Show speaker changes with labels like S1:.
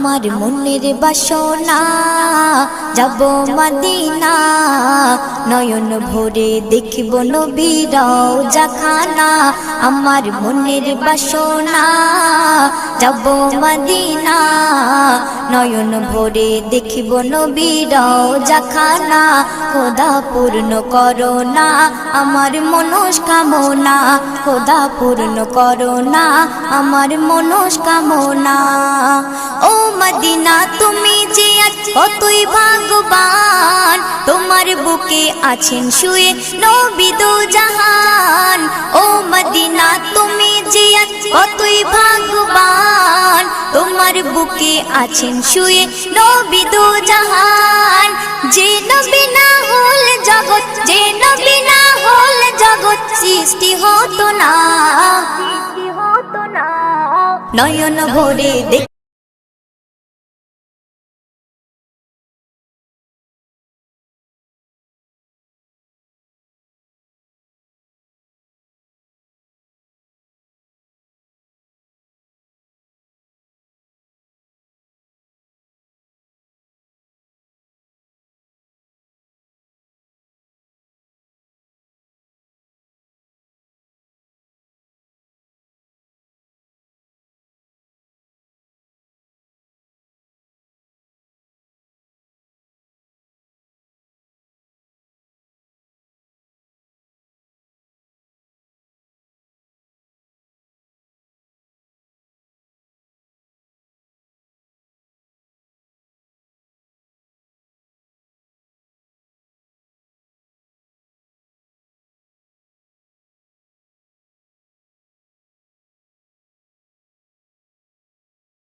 S1: আমার মনের বাসনা যাব মদিনা নয়ন ভরে দেখিব নবীর রওজাখানা আমার মনের বাসনা যাব মদিনা নয়ন ভরে দেখিব নবীর রওজাখানা খোদা পূর্ণ করো না আমার মনস্কামনা খোদা পূর্ণ করো না আমার মনস্কামনা ও মদিনা তুমি যে কতই ভাগ্যবান তোমার বুকে আছেন শুয়ে নবী দো জাহান ও মদিনা তুমি যে কতই ভাগ্যবান তোমার বুকে আছেন শুয়ে নবী দো জাহান যে নবী না হল জগৎ যে নবী না হল জগৎ সৃষ্টি হতো না নয়ন ভরে